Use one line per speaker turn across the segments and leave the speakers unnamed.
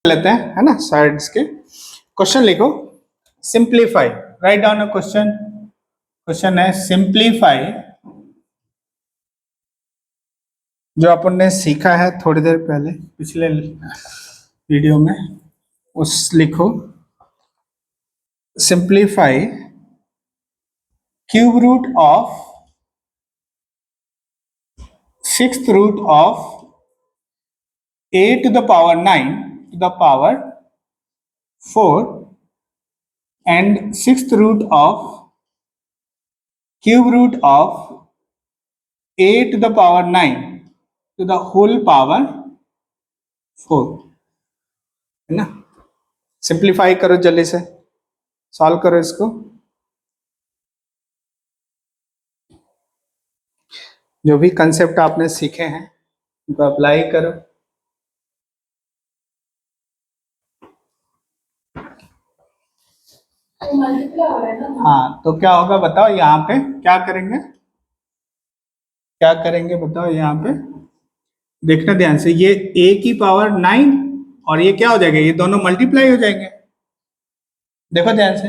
लेते हैं, है ना। साइड्स के क्वेश्चन लिखो। Simplify, write down a question. Question है सिंप्लीफाई, जो अपन ने सीखा है थोड़ी देर पहले पिछले वीडियो में, उस लिखो। Simplify cube root of sixth root of a to the power 9 to the power 4 and sixth root of cube root of a to the power 9 to the whole power 4, है ना। सिंप्लीफाई करो, जल्दी से solve करो इसको। जो भी concept आपने सीखे हैं उनको अप्लाई करो। हाँ, तो क्या होगा बताओ, यहाँ पे क्या करेंगे, क्या करेंगे बताओ। यहाँ पे देखना ध्यान से, ये a की पावर 9 और ये क्या हो जाएगा, ये दोनों मल्टीप्लाई हो जाएंगे। देखो ध्यान से,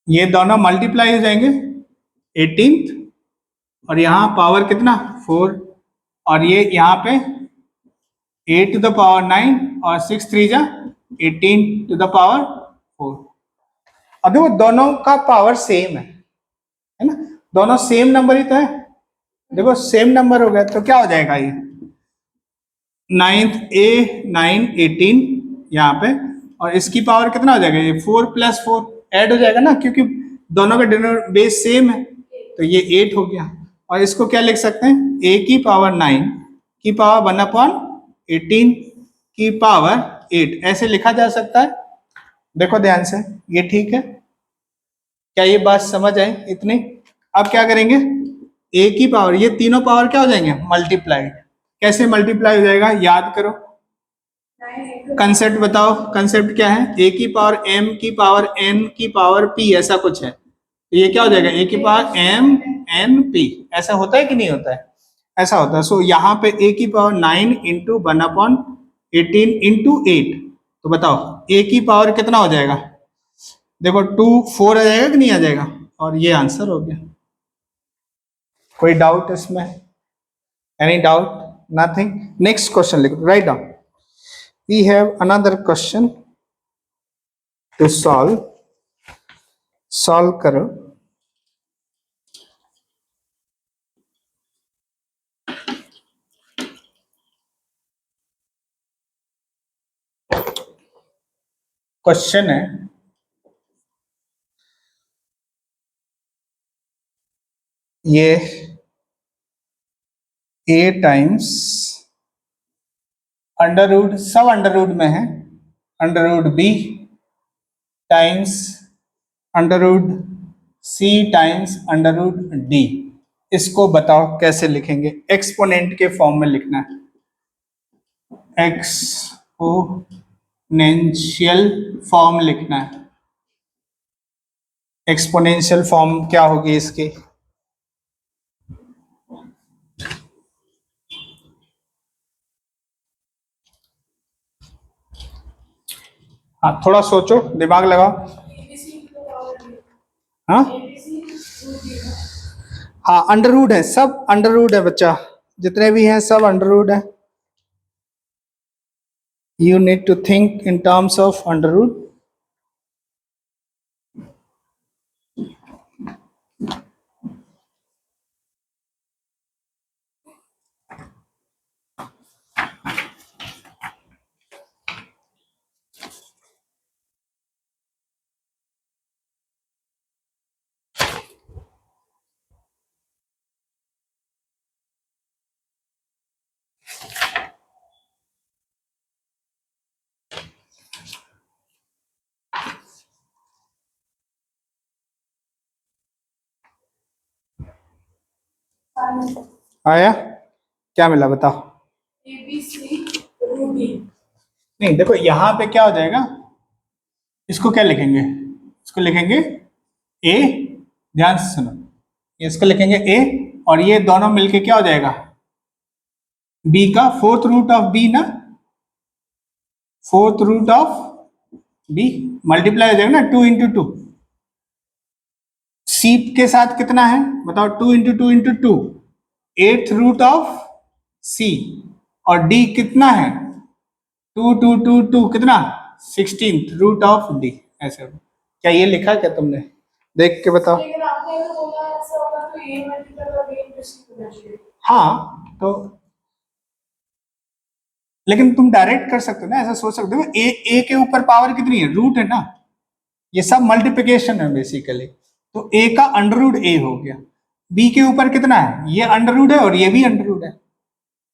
ये दोनों मल्टीप्लाई हो जाएंगे 18th, और यहाँ पावर कितना 4, और ये यहाँ पे a to the power 9 और 6 3 जा 18 to the power 4। अब देखो दोनों का पावर सेम है ना, दोनों सेम नंबर ही तो है। देखो सेम नंबर हो गया तो क्या हो जाएगा, ये 9th a 9 18 यहाँ पे, और इसकी पावर कितना हो जाएगा, ये 4 + 4 ऐड हो जाएगा ना, क्योंकि दोनों का डिनोमिनेटर बेस सेम है, तो ये 8 हो गया। और इसको क्या लिख सकते हैं, a की पावर 9 की पावर 1/18 की पावर 8, ऐसे लिखा जा सकता है। देखो ध्यान से, ये ठीक है, क्या ये बात समझ आई इतनी। अब क्या करेंगे, a की पावर, ये तीनों पावर क्या हो जाएंगे, मल्टीप्लाइड। कैसे मल्टीप्लाई हो जाएगा, याद करो, कंसेप्ट बताओ। कंसेप्ट क्या है, a की पावर m की पावर n की पावर p, ऐसा कुछ है। तो ये क्या हो जाएगा, a की पावर m n p, ऐसा होता है कि नहीं होता है, ऐसा होता है। सो यहाँ पे a की पावर 9 इंटू 1/18 इंटू 8, तो बताओ a की पावर कितना हो जाएगा, देखो 2 4 आ जाएगा कि नहीं आ जाएगा, और ये आंसर हो गया। कोई डाउट इसमें, any doubt, nothing. Next question लिखो, right down. We have another question to solve, solve करो। क्वेश्चन है, ये a टाइम्स अंडर रूट, सब अंडर रूट में है, under root b times under root c times under root d। इसको बताओ कैसे लिखेंगे, एक्सपोनेंट के फॉर्म में लिखना है, एक्सपोनेंशियल फॉर्म लिखना है। एक्सपोनेंशियल फॉर्म क्या होगी इसकी, हाँ थोड़ा सोचो, दिमाग लगाओ। हाँ हाँ, अंडर रूट है, सब अंडर रूट है बच्चा, जितने भी हैं सब अंडर रूट है। You need to think in terms of under root. आया, क्या मिला बताओ। नहीं देखो यहाँ पे क्या हो जाएगा, इसको क्या लिखेंगे, इसको लिखेंगे a, ध्यान से सुनो, इसको लिखेंगे a, और ये दोनों मिलके क्या हो जाएगा, बी का फोर्थ रूट ऑफ बी ना, fourth root of B multiply हो जाएगा ना, 2 × 2। सी के साथ कितना है बताओ, 2 × 2 × 2, एट्थ रूट ऑफ सी। और डी कितना है, 2 2 2 2 कितना, 16th रूट ऑफ डी। ऐसे क्या ये लिखा क्या तुमने, देख के बताओ।
लेकिन आपने तो बोला ऐसा होगा तो ए मल्टीपल ऑफ बी इंटू सी होना चाहिए।
हाँ तो लेकिन तुम डायरेक्ट कर सकते हो ना, ऐसा सोच सकते हो, ए के ऊपर पावर कितनी है, रूट है ना, ये सब मल्टीप्लिकेशन है बेसिकली। तो ए का अंडर रूट ए हो गया, बी के ऊपर कितना है, ये अंडर रूट है और ये भी अंडर रूट है,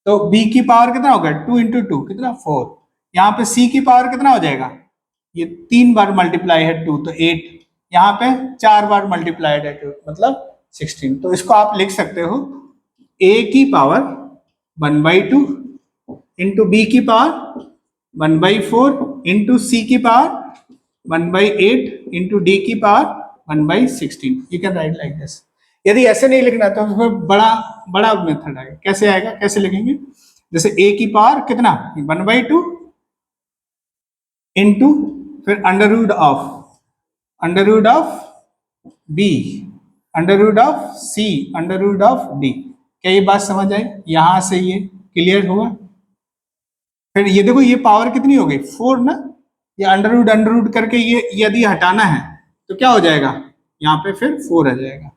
तो बी की पावर कितना होगा, 2 × 2 कितना 4। यहाँ पे सी की पावर कितना हो जाएगा, ये 3 बार मल्टीप्लाई है 2 तो 8, यहाँ पे 4 बार मल्टीप्लाइड है 2 मतलब 16। तो इसको आप लिख सकते हो a की पावर 1/2 इंटू बी की पावर 1/4 इंटू सी की पावर 1/8 इंटू डी की power 1/16। You can write like this. यदि ऐसे नहीं लिखना तो फिर बड़ा बड़ा मेथड आएगा। कैसे आएगा, कैसे लिखेंगे, जैसे a की पावर कितना 1/2 इंटू फिर under root of B, under root of C, under root of D. क्या ये बात समझ आई, यहां से ये क्लियर हुआ। फिर ये देखो ये पावर कितनी हो गई 4 ना, ये अंडर रूट करके ये यदि हटाना है तो क्या हो जाएगा, यहाँ पे फिर 4 आ जाएगा।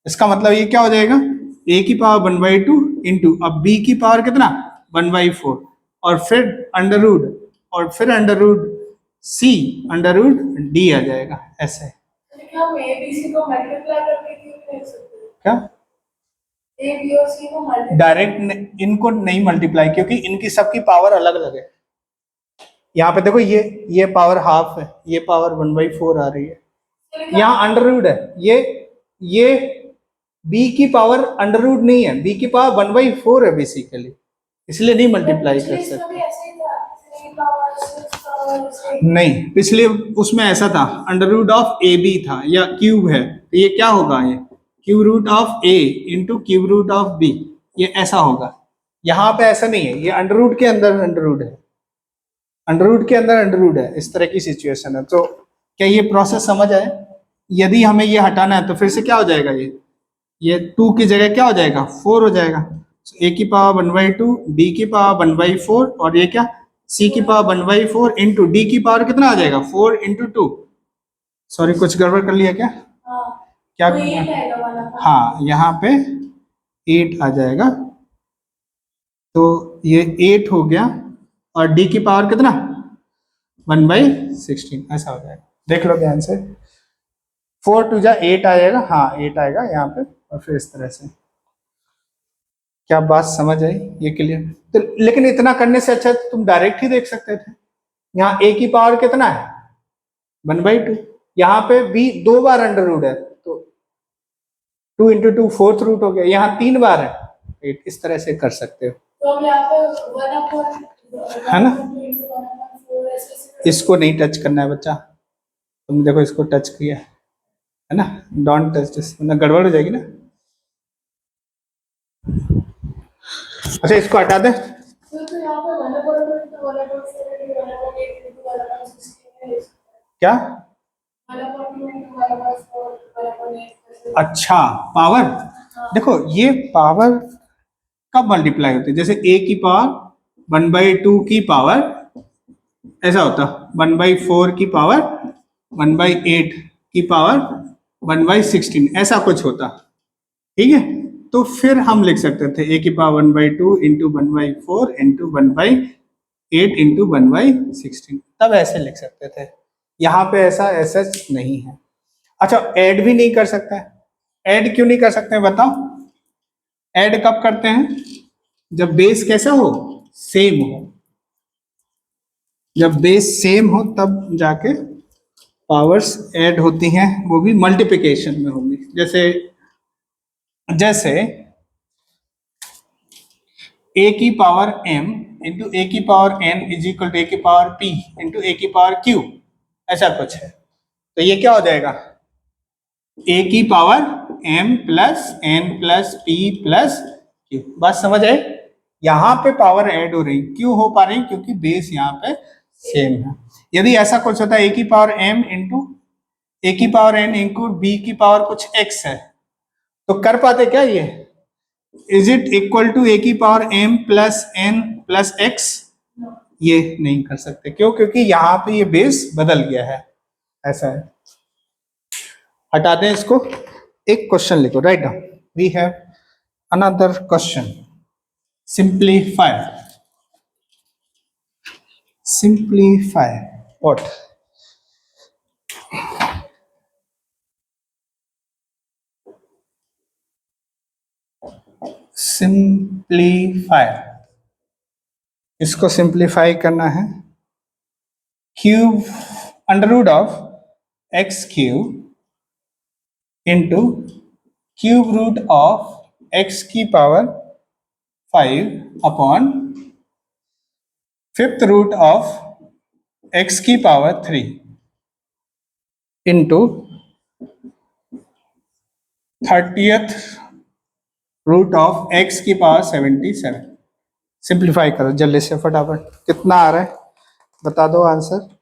इसका मतलब ये क्या हो जाएगा, a की पावर 1/2 इंटू अब b की पावर कितना 1/4 और फिर अंडर रूट और फिर under root c under root d आ जाएगा ऐसे।
लेकिन हम ए बी सी को मल्टीप्लाई करके क्यों नहीं लिख सकते,
क्या
ए बी और सी को मल्टीप्लाई
डायरेक्ट इनको नहीं मल्टीप्लाई, क्योंकि इनकी सबकी पावर अलग अलग है। यहाँ पे देखो ये पावर हाफ है, ये पावर 1/4 आ रही है, यहाँ अंडर रूट है, ये b की पावर अंडर रूट नहीं है, b की पावर 1/4 है बेसिकली, इसलिए नहीं मल्टीप्लाई कर सकते। नहीं पिछले उसमें ऐसा था, under root of A B था या क्यूब है, तो ये क्या होगा, ये cube root of A into cube root of B, ये ऐसा होगा। यहाँ पे ऐसा नहीं है, ये अंडर रूट के अंदर अंडर रूट है, अंडर रूट के अंदर अंडर रूट है, इस तरह की सिचुएशन है। तो क्या ये प्रोसेस समझ आए, यदि हमें ये हटाना है तो फिर से क्या हो जाएगा, ये 2 की जगह क्या हो जाएगा 4 हो जाएगा। ए की पावर 1/2, बी की पावर 1/4 और ये क्या सी की पावर 1/4 इंटू डी की पावर कितना आ जाएगा 4 × 2। सॉरी कुछ गड़बड़ कर लिया क्या, क्या
तो ये रहेगा वाला
हाँ यहाँ पे 8 आ जाएगा, तो ये 8 हो गया और डी की पावर कितना 1/16 ऐसा हो जाएगा। देख लो ध्यान से, 4 2 जा 8 आ जाएगा, हाँ 8 आएगा यहाँ पे और फिर इस तरह से। क्या बात समझ आई, ये क्लियर। तो लेकिन इतना करने से अच्छा तुम डायरेक्ट ही देख सकते थे, यहाँ a की पावर कितना है 1/2, यहाँ पे b 2 बार अंडर रूट है तो 2 × 2 फोर्थ रूट हो गया, यहाँ 3 बार है 8, इस तरह से कर सकते हो।
तो हम यहाँ पे
है ना, इसको नहीं टच करना है बच्चा, तुम देखो इसको टच किया है ना, डोंट टच दिस वरना गड़बड़ हो जाएगी ना। अच्छा इसको हटा दे, क्या अच्छा पावर, देखो ये पावर कब मल्टीप्लाई होती है, जैसे a की पावर 1/2 की पावर ऐसा होता 1/4 की पावर 1/8 की पावर 1/16 ऐसा कुछ होता, ठीक है। तो फिर हम लिख सकते थे a की पावर 1/2 इंटू 1/4 इंटू 1/8 इंटू 1/16, तब ऐसे लिख सकते थे। यहाँ पे ऐसा ऐसा नहीं है। अच्छा ऐड भी नहीं कर सकता है, ऐड क्यों नहीं कर सकते हैं बताओ, ऐड कब करते हैं, जब बेस कैसा हो सेम हो, जब बेस सेम हो तब जाके पावर्स ऐड होती हैं, वो भी मल्टीप्लिकेशन में होगी। जैसे जैसे a की पावर m इंटू ए की power n is equal to a की पावर p इंटू ए की पावर q, ऐसा कुछ है। तो ये क्या हो जाएगा a की power m plus n plus p plus q, बात समझ आए। यहाँ पे पावर ऐड हो रही, क्यों हो पा रही? क्योंकि बेस यहाँ पे सेम है। यदि ऐसा कुछ होता है ए की पावर m इंटू ए की पावर n इंटू बी की पावर कुछ x है, तो कर पाते क्या ये? Is it equal to a की power m plus n plus x? ये नहीं कर सकते, क्यों? क्योंकि यहाँ पे ये बेस बदल गया है, ऐसा है। हटा दें इसको, एक क्वेश्चन लिखो, right down. We have another question, simplify. Simplify what? Simplify, इसको सिंप्लीफाई करना है। Cube under root of x cube into cube root of x की power 5 upon fifth root of x की power 3 into 30th root of x की power 77। सिंप्लीफाई करो जल्दी से फटाफट, कितना आ रहा है बता दो आंसर।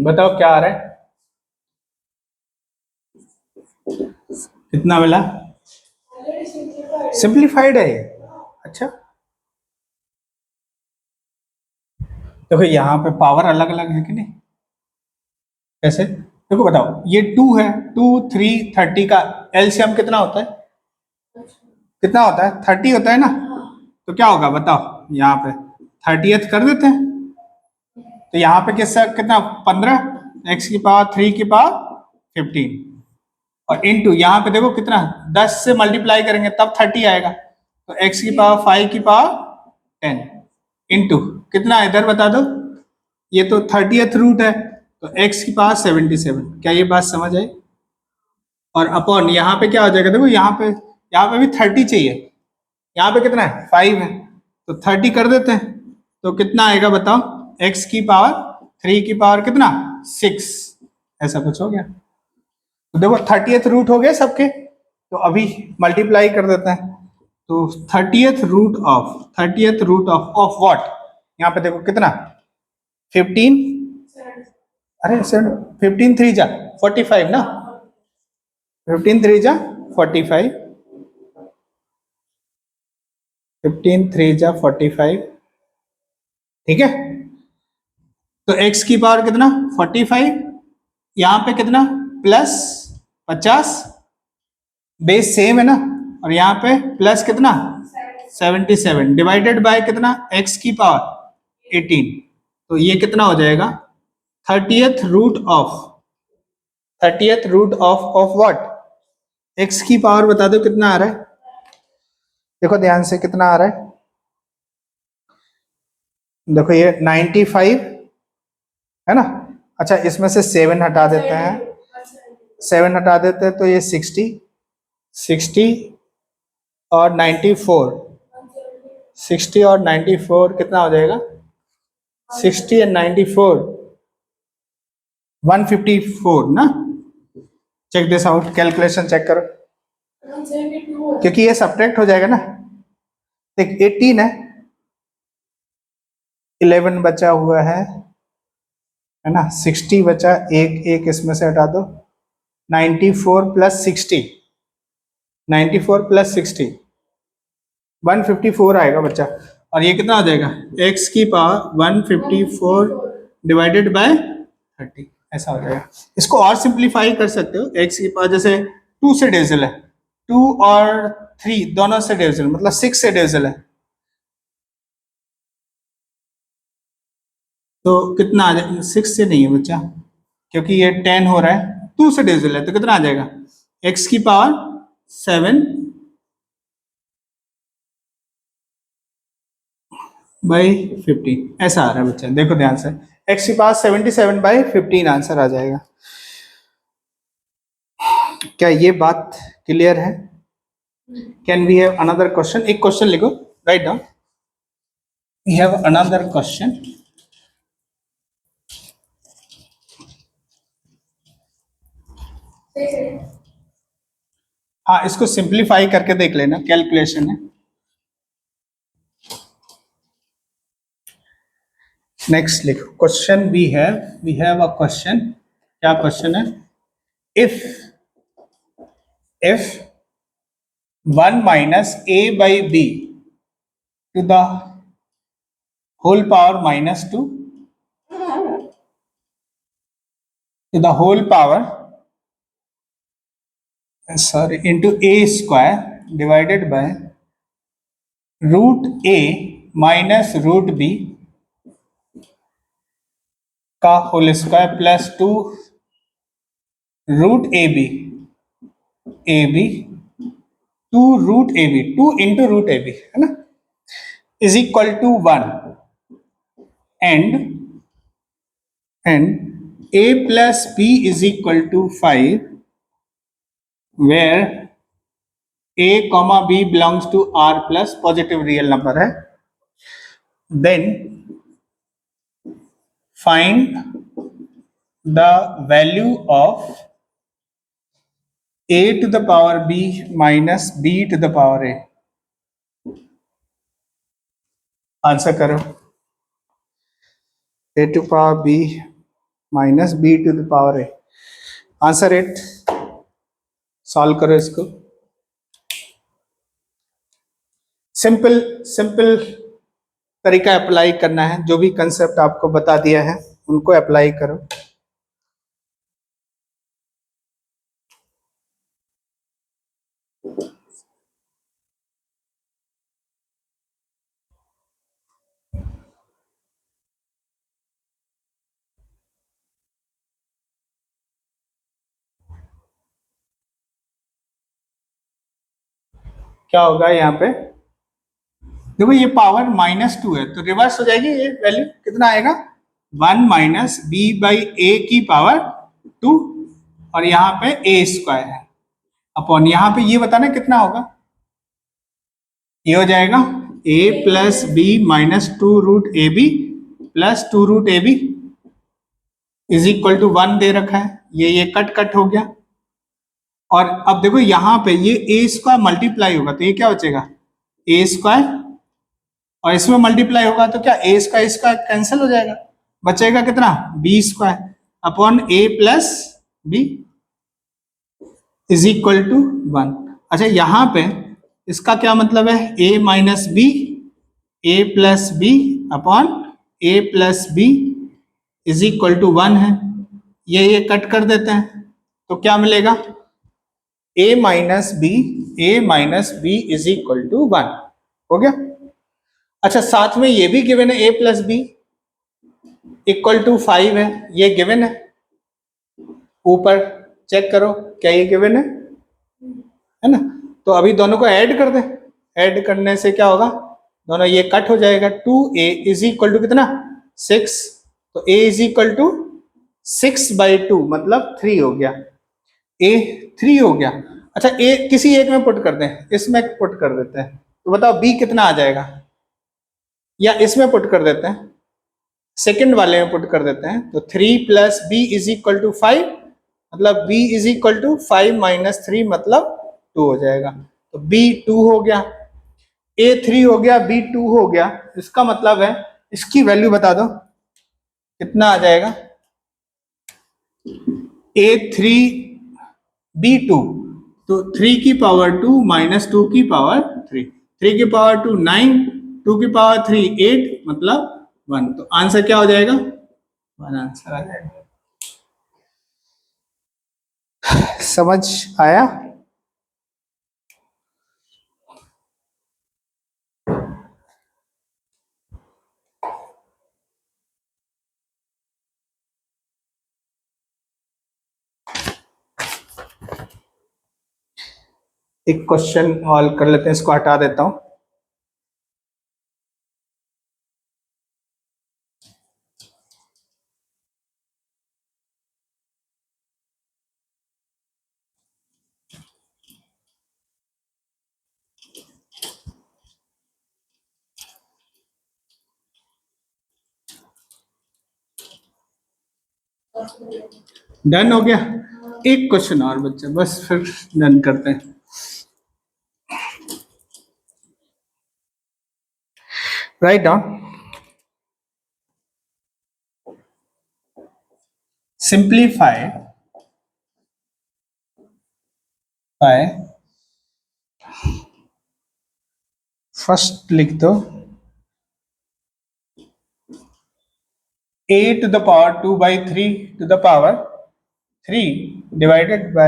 बताओ क्या आ रहा है, कितना मिला? सिंप्लीफाइड है ये, अच्छा। देखो यहाँ पे पावर अलग अलग है कि नहीं, कैसे? देखो बताओ, ये 2 है, 2 3 30 का एलसीएम कितना होता है? कितना होता है? 30 होता है ना। तो क्या होगा बताओ, यहाँ पे 30th कर देते हैं, तो यहाँ पे कितना 15 एक्स की पावर 3 की पावर 15 और इनटू यहाँ पे देखो कितना 10 से मल्टीप्लाई करेंगे तब 30 आएगा, तो एक्स की पावर 5 की पावर 10 इनटू कितना इधर बता दो, ये तो 30th रूट है तो एक्स की पावर 77। क्या ये बात समझ आई? और अपॉन यहाँ पे क्या हो जाएगा, देखो यहाँ पे भी 30 चाहिए, यहाँ पे कितना है 5 है, तो 30 कर देते हैं तो कितना आएगा बताओ, x की पावर 3 की पावर कितना 6, ऐसा कुछ हो गया। तो देखो 30th रूट हो गए सबके, तो अभी मल्टीप्लाई कर देते हैं, तो 30th रूट ऑफ व्हाट, यहाँ पे देखो कितना 15, अरे 15 3 जा 45 ना, 15 3 जा 45, 15 3 जा 45, ठीक है। तो x की पावर कितना 45, यहाँ पे कितना प्लस 50, बेस सेम है ना, और यहाँ पे प्लस कितना 77 डिवाइडेड बाय कितना x की पावर 18, तो ये कितना हो जाएगा 30th root of what, x की पावर बता दो कितना आ रहा है, देखो ध्यान से कितना आ रहा है, देखो ये 95 है ना। अच्छा इसमें से 7 हटा देते हैं, 7 हटा देते हैं तो ये 60 और 94, 60 और 94 कितना हो जाएगा, 60 एंड 94 154 ना। Check this out, calculation check करो, क्योंकि ये सब्ट्रैक्ट हो जाएगा ना। देख 18 है, 11 बचा हुआ है ना, 60 बचा, एक इसमें से हटा दो, 94 प्लस 60, 94 प्लस 60 154 आएगा बच्चा, और ये कितना हो जाएगा, x की पावर 154 डिवाइडेड बाय 30, ऐसा हो जाएगा। इसको और सिंप्लीफाई कर सकते हो, x की पावर जैसे 2 से डिविजिबल है, 2 और 3 दोनों से डिविजिबल मतलब 6 से डिविजिबल है, तो कितना आ जाएगा, 6 से नहीं है बच्चा क्योंकि ये 10 हो रहा है, 2 से डिविजिबल है तो कितना आ जाएगा, x की पावर 7 बाई 15, ऐसा आ रहा है बच्चा, देखो ध्यान से, x की पावर 77 बाई 15 आंसर आ जाएगा। क्या ये बात क्लियर है? Can we have another question? एक क्वेश्चन लिखो, right down, we have another question. हाँ, इसको सिंप्लीफाई करके देख लेना, कैलकुलेशन है। नेक्स्ट लिखो, question we have a question, क्या क्वेश्चन है, if 1 minus a by b to the whole power minus 2 to the whole power into a square divided by root a minus root b का whole square plus 2 root A B 2 root A B 2 into root A B है ना, is equal to 1 and a plus b is equal to 5 where a comma b belongs to r plus positive real number है, then find the value of a to the power b minus b to the power a। Answer करो, a to power b minus b to the power a, answer 8, solve करो इसको। Simple तरीका apply करना है, जो भी concept आपको बता दिया है उनको अप्लाई करो। क्या होगा यहाँ पे, देखो ये पावर -2 है तो रिवर्स हो जाएगी, ये वैल्यू कितना आएगा, 1 माइनस बी बाई ए की पावर 2 और यहाँ पे ए स्क्वायर है अपॉन, यहाँ पे ये बताना कितना होगा, ये हो जाएगा a plus B minus 2 root A B plus 2 root A B is equal to 1 दे रखा है, ये कट हो गया। और अब देखो यहाँ पे ये ए स्क्वायर मल्टीप्लाई होगा तो ये क्या बचेगा, ए स्क्वायर, और इसमें मल्टीप्लाई होगा तो क्या ए स्क्वायर इसका कैंसिल हो जाएगा, बचेगा कितना, B square upon A plus B is equal to 1। अच्छा यहाँ पे इसका क्या मतलब है, a minus B A plus B upon A plus B is equal to 1 है, ये कट कर देते हैं तो क्या मिलेगा, a minus B is equal to 1 हो गया। अच्छा साथ में ये भी गिवन है, a plus B equal to 5 है, ये गिवन है, ऊपर चेक करो क्या ये गिवन है ना, तो अभी दोनों को ऐड कर दे, ऐड करने से क्या होगा, दोनों ये कट हो जाएगा, 2a इज इक्वल टू कितना 6, तो a इज इक्वल टू 6/2 मतलब 3 हो गया, a 3 हो गया। अच्छा a किसी एक में पुट कर दें, इसमें पुट कर देते हैं तो बताओ b कितना आ जाएगा, या इसमें पुट कर देते हैं, सेकंड वाले में पुट कर देते हैं, तो 3 plus B is equal to 5 मतलब b is equal to 5 minus 3 मतलब 2 हो जाएगा, तो b 2 हो गया, a 3 हो गया, b 2 हो गया, इसका मतलब है इसकी वैल्यू बता दो कितना आ जाएगा, a 3 b 2, तो 3 की पावर 2 माइनस 2 की पावर 3, 3 की पावर 2 9, 2 की पावर 3 8 मतलब 1, तो आंसर क्या हो जाएगा? 1 आंसर आ जाएगा। समझ आया? एक क्वेश्चन और कर लेते हैं, इसको हटा देता हूं। डन हो गया? एक क्वेश्चन और बच्चा, बस फिर डन करते हैं। Write down, simplify by, first लिख दो a to the power 2 by 3 to the power 3 divided by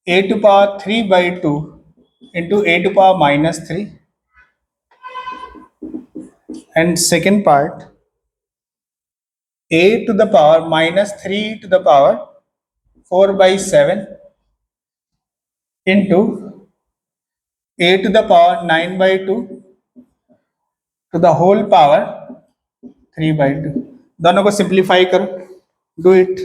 a to power 3 by 2 into a to power minus 3, and second part a to the power minus 3 to the power 4 by 7 into a to the power 9 by 2 to the whole power 3 by 2। दोनों को simplify करो, do it.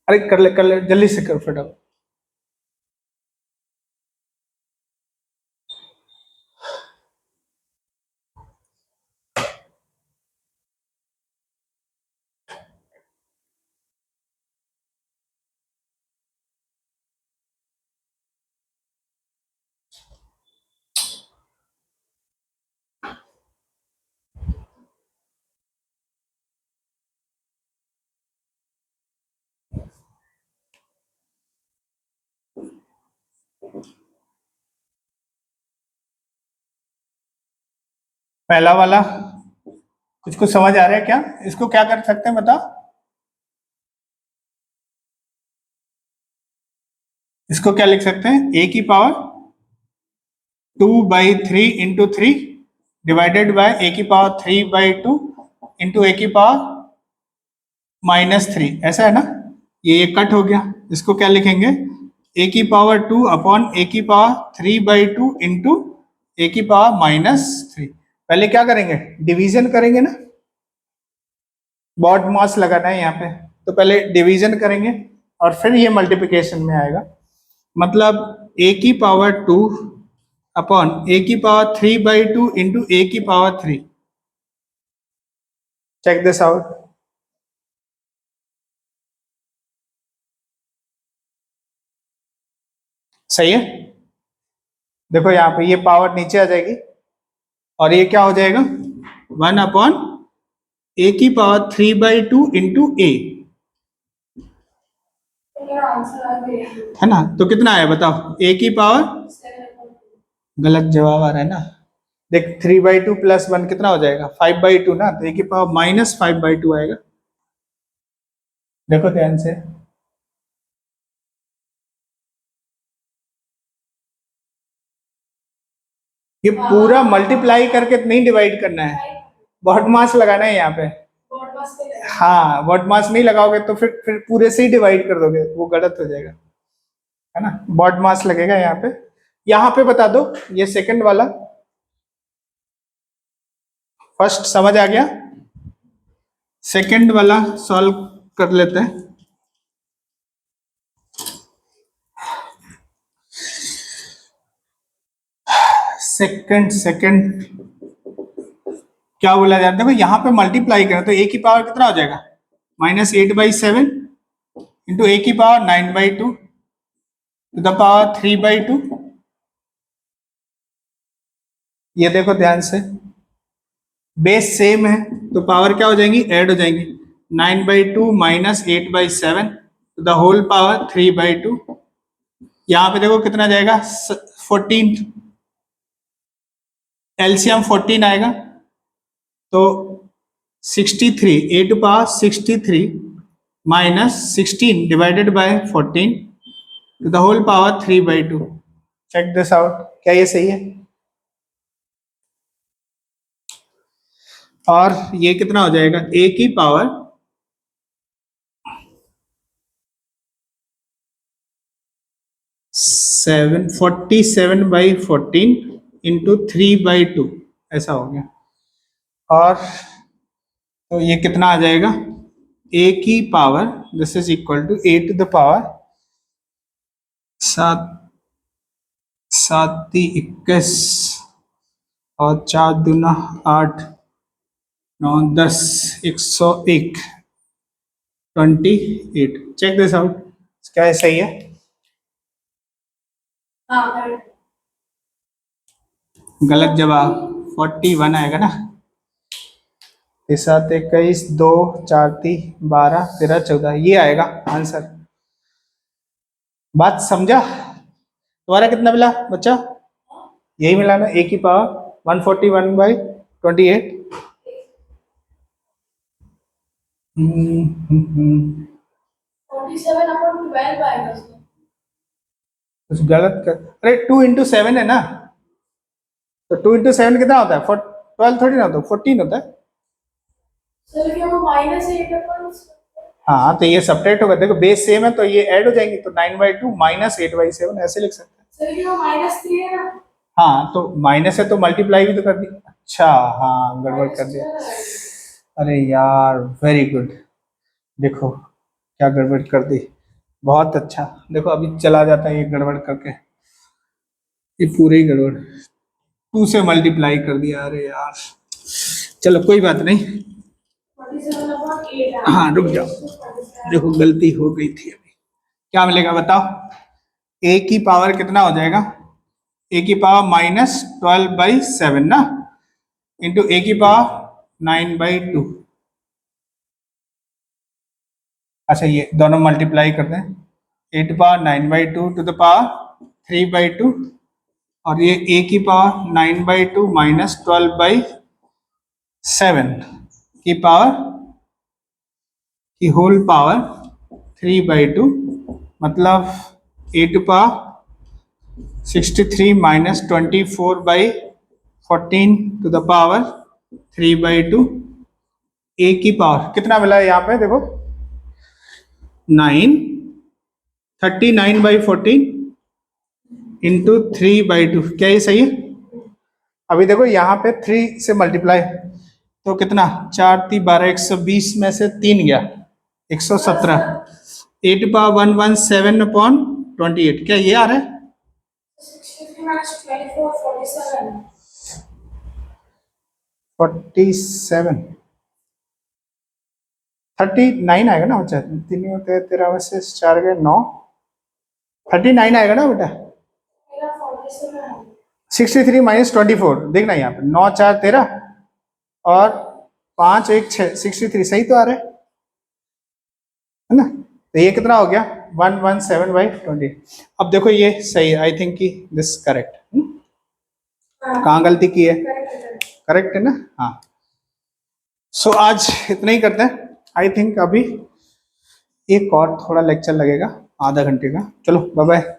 अरे कर ले जल्दी से करो फटाफट। पहला वाला कुछ समझ आ रहा है क्या? इसको क्या कर सकते हैं बताओ? इसको क्या लिख सकते हैं? a की power 2/3 into 3 divided by a की पावर 3/2 इंटू a की पावर -3, ऐसा है ना? ये कट हो गया, इसको क्या लिखेंगे? a की पावर 2 अपॉन a की पावर 3/2 इंटू a की पावर -3। पहले क्या करेंगे? डिवीजन करेंगे ना, बॉड मास लगाना है यहाँ पे, तो पहले डिवीजन करेंगे और फिर ये मल्टीप्लिकेशन में आएगा। मतलब a की पावर 2 अपॉन a की पावर 3/2 इंटू a की पावर 3। Check this out. सही है? देखो यहाँ पे ये पावर नीचे आ जाएगी और ये क्या हो जाएगा? 1 अपॉन a की पावर 3/2 इंटू a, है ना? तो कितना आया बताओ? a की पावर, गलत जवाब आ रहा है ना। देख 3/2 प्लस 1 कितना हो जाएगा? 5/2 ना, तो a की पावर -5/2 आएगा। देखो ध्यान से, ये पूरा मल्टीप्लाई करके नहीं डिवाइड करना है, बॉड मास लगाना है यहाँ पे। हाँ, बॉड मास नहीं लगाओगे तो फिर पूरे से ही डिवाइड कर दोगे, वो गलत हो जाएगा, है ना? बॉड मास लगेगा यहाँ पे। यहाँ पे बता दो, ये सेकंड वाला फर्स्ट समझ आ गया? सेकंड वाला सॉल्व कर लेते हैं। सेकंड क्या बोला जाता है? देखो यहाँ पे मल्टीप्लाई करें तो a की पावर कितना हो जाएगा? -8/7 इंटू a की पावर 9/2 टू द पावर 3/2। ये देखो ध्यान से, बेस सेम है तो पावर क्या हो जाएंगी? ऐड हो जाएंगी। 9/2 माइनस 8/7 तो द होल पावर 3/2। यहाँ पे देखो कितना जाएगा 14, एलसीएम 14 आएगा तो 63, a to power 63 minus 16 divided by 14 to the whole power 3/2। check this out, क्या ये सही है? और ये कितना हो जाएगा a की पावर 47/14 इंटू 3/2 ऐसा हो गया। और तो ये कितना आ जाएगा a की power, this is equal to a to the power 7 7 21 और 4 दूना 8 9 10 101 28। चेक दिस आउट, क्या है सही है?
हाँ correct।
गलत जवाब 41 आएगा ना। 7 21 2 4 3 12 13 14 ये आएगा आंसर। बात समझा? तुम्हारा कितना मिला बच्चा? यही मिला ना, a की पावर 141/28।
47/12 आएगा उसमें।
कुछ गलत कर, अरे 2 इंटू 7 है ना, तो 2 इंटू 7 कितना होता है? 12 थोड़ी ना होता है, 14 होता है।
सर क्या वो -8 अपन?
हाँ तो ये सब्ट्रैक्ट होगा, देखो बेस सेम है तो ये ऐड हो जाएंगे, तो 9/2 माइनस 8/7 ऐसे लिख सकते हैं।
सर क्या वो -3 है ना?
हाँ तो माइनस है तो मल्टीप्लाई भी तो कर दी। अच्छा हाँ गड़बड़ कर दिया, अरे यार वेरी गुड, देखो क्या गड़बड़ कर दी, बहुत अच्छा। देखो अभी चला जाता है ये गड़बड़ करके, ये पूरे ही गड़बड़ 2 से मल्टीप्लाई कर दिया, अरे यार चलो कोई बात नहीं।
47/8
हाँ रुक जाओ, देखो गलती हो गई थी अभी। क्या मिलेगा बताओ? a की पावर कितना हो जाएगा? a की पावर -12/7 ना, इंटू a की पावर 9/2। अच्छा ये दोनों मल्टीप्लाई कर दें, a to power 9/2 to the power 3/2 और ये a की पावर 9/2 माइनस 12/7 की पावर की होल पावर 3/2 मतलब a to power 63 minus 24/14 to the power 3/2। a की पावर कितना मिला है यहाँ पे देखो 9 39/14 इंटू 3/2, क्या ये सही है? अभी देखो यहाँ पे 3 से मल्टीप्लाई तो कितना 4 3 12 120 में से 3 गया 117, 8 पावर 117/28, क्या ये आ रहा है?
63 - 24 47।
47 39 आएगा ना बच्चा, 3 होते हैं 13 में से 4 गए 9, 39 आएगा ना बेटा।
मेरा 47 है।
63 माइनस 24 देखना यहाँ पे 9 4 13 और 5 1 6 63 सही तो आ रहा है ना, तो ये कितना हो गया 117/20। अब देखो ये सही है, आई थिंक कि दिस करेक्ट। कहाँ गलती की है? करेक्ट है ना, हाँ। सो आज इतना ही करते हैं, आई थिंक अभी एक और थोड़ा लेक्चर लगेगा आधा घंटे का। चलो बाय बाय।